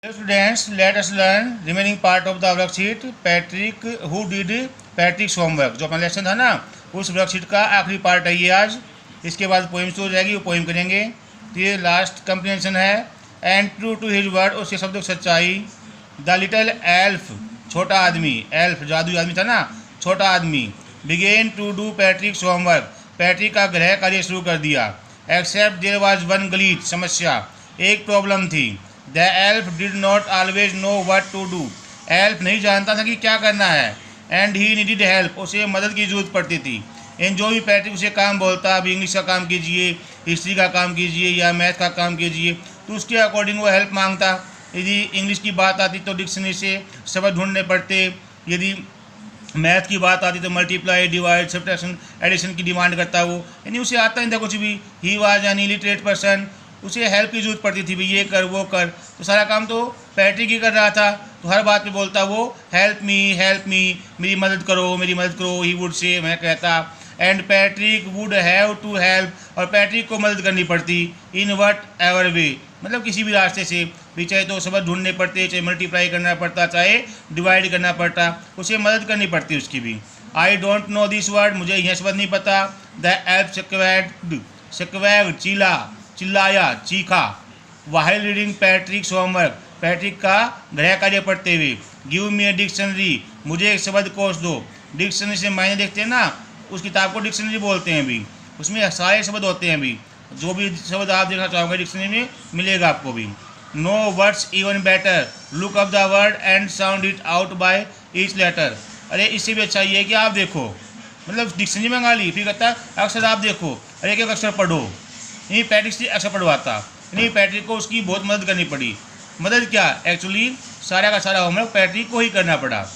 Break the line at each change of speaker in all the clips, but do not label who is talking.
Dear students, let us learn remaining part of the worksheet. Patrick, who did Patrick's homework. जो अपना lesson था ना, उस worksheet का आखिरी पार्ट है ये आज. इसके बाद पोइम्स हो जाएगी, वो पोइम करेंगे. तो ये लास्ट कंप्रीहेंशन है. And true to his word, उसके शब्दों की सच्चाई. द लिटिल एल्फ, छोटा आदमी. एल्फ जादुई आदमी था ना, छोटा आदमी. Began to do Patrick's homework, Patrick का गृह कार्य शुरू कर दिया. Except there was one glitch, समस्या, एक प्रॉब्लम थी. The elf did not always know what to do, elf नहीं जानता था कि क्या करना है. एंड ही नीडिड हेल्प, उसे मदद की जरूरत पड़ती थी. इन जो भी पैट्रिक उसे काम बोलता, अभी इंग्लिश का काम कीजिए, हिस्ट्री का काम कीजिए या मैथ का काम कीजिए, तो उसके अकॉर्डिंग वो हेल्प मांगता. यदि इंग्लिश की बात आती तो डिक्शनरी से शब्द ढूंढने पड़ते. यदि मैथ की बात आती तो मल्टीप्लाई, डिवाइड, सब्ट्रैक्शन, एडिशन की डिमांड करता वो. यानी उसे आता नहीं था कुछ भी. He was an illiterate person, उसे हेल्प की जरूरत पड़ती थी, भाई ये कर वो कर. तो सारा काम तो पैट्रिक ही कर रहा था. तो हर बात पे बोलता वो हेल्प मी, मेरी मदद करो, मेरी मदद करो. ही वुड से, मैं कहता. And Patrick would have to help, और पैट्रिक को मदद करनी पड़ती. इन वट एवर वे, मतलब किसी भी रास्ते से भी, चाहे तो शब्द ढूंढने पड़ते, चाहे मल्टीप्लाई करना पड़ता, चाहे डिवाइड करना पड़ता, उसे मदद करनी पड़ती उसकी भी. I don't know this word, मुझे यह शब्द नहीं पता. द एल्फ स्क्वैग, चिल्लाया, चीखा. वाइल रीडिंग पैट्रिक्स होमवर्क, पैट्रिक का गृह कार्य पढ़ते हुए. गिव मी ए डिक्शनरी, मुझे एक शब्द कोश दो. डिक्शनरी से मायने देखते हैं ना, उस किताब को डिक्शनरी बोलते हैं भी. उसमें सारे शब्द होते हैं भी. जो भी शब्द आप देखना चाहोगे डिक्शनरी में मिलेगा आपको भी. Know words even better, look up the word and sound it out by each letter. अरे इससे भी अच्छा ये है कि आप देखो, मतलब डिक्शनरी मंगा ली, फिर कहता है अक्षर आप देखो, अरे एक एक अक्षर पढ़ो. नहीं पैट्रिक से अक्षर पढ़वाता. नहीं, पैट्रिक को उसकी बहुत मदद करनी पड़ी. मदद क्या, एक्चुअली सारा का सारा होमवर्क पैट्रिक को ही करना पड़ा.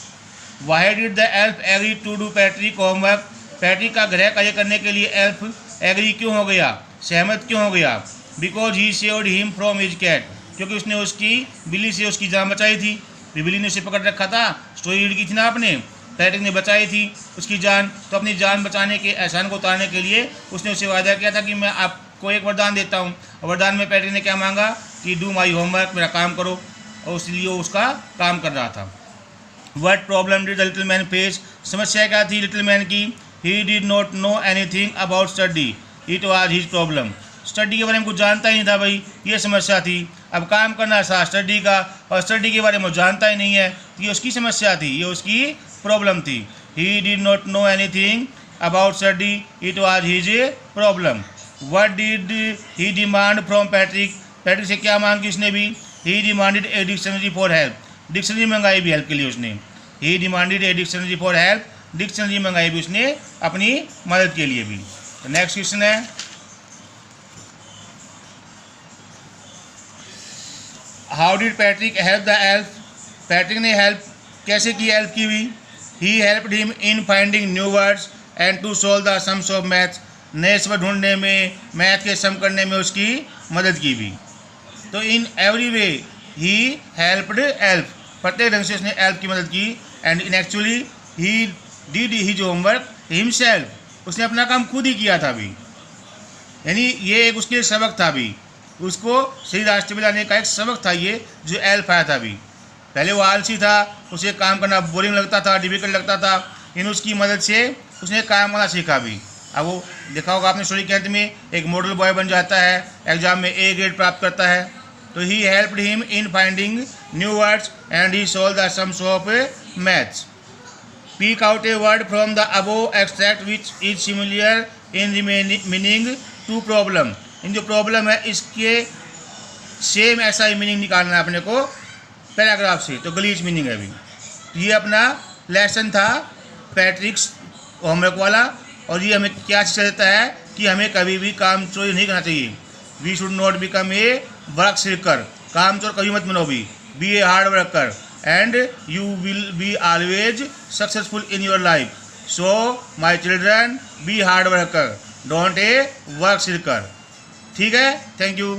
Why did the elf agree to do Patrick homework, Patrick का गृह कार्य करने के लिए एल्फ एग्री क्यों हो गया, सहमत क्यों हो गया. Because he saved him from his cat, क्योंकि उसने उसकी बिल्ली से उसकी जान बचाई थी. बिल्ली ने उसे पकड़ रखा था, स्टोरी रीड की थी ना आपने. पैट्रिक ने बचाई थी उसकी जान, तो अपनी जान बचाने के एहसान को उतारने के लिए उसने उसे वादा किया था कि मैं आपको एक वरदान देता हूँ. और वरदान में पैट्रिक ने क्या मांगा कि डू माई होमवर्क, मेरा काम करो. और इसलिए वो उसका काम कर रहा था. What problem did the little man face, समस्या क्या थी लिटिल मैन की. ही did not know anything about study, it was his problem. Study के बारे में कुछ जानता ही नहीं था भाई, ये समस्या थी. अब काम करना था स्टडी का, और स्टडी के बारे में जानता ही नहीं है, तो ये उसकी समस्या थी, ये उसकी प्रॉब्लम थी. He did not know anything about study, it was his problem. What did he demand from Patrick, Patrick से क्या मांगी उसने भी. He demanded a dictionary for help, dictionary मंगाई भी हेल्प के लिए उसने. He demanded a dictionary for help, dictionary मंगाई भी उसने अपनी मदद के लिए भी. तो नेक्स्ट क्वेश्चन है, how did Patrick help the elf, Patrick ने हेल्प कैसे की, हेल्प की हुई. He helped him in finding new words and to solve the sums of maths, नए शब्द ढूंढने में, मैथ के सम करने में उसकी मदद की भी. तो in every way he helped elf, प्रत्येक ढंग से उसने एल्फ की मदद की. And in actually he did his homework himself, उसने अपना काम खुद ही किया था भी. यानी ये एक उसके सबक था भी, उसको सही रास्ते में लाने का एक सबक था ये जो एल्फ आया था भी. पहले वो आलसी था, उसे काम करना बोरिंग लगता था, डिफिकल्ट लगता था. इन उसकी मदद से उसने काम करना सीखा भी. अब वो देखा होगा आपने स्टोरी के अंत में एक मॉडल बॉय बन जाता है, एग्जाम में ए ग्रेड प्राप्त करता है. तो he helped him in finding new words and he solve the sums of maths. Speak out a word from the above extract which is similar in meaning to problem. इन जो problem है इसके same ऐसा ही meaning निकालना है अपने को paragraph से. तो ग्लिच मीनिंग है अभी. ये अपना लेसन था पैट्रिक्स होमवर्क वाला. और ये हमें क्या शिक्षा देता है कि हमें कभी भी काम चोरी नहीं करना चाहिए. We should not become a work seeker, काम चोर कभी मत बनो भी. Be a hard worker and you will be always successful in your life. So my children, be hard worker, don't a work seeker. ठीक है, थैंक यू.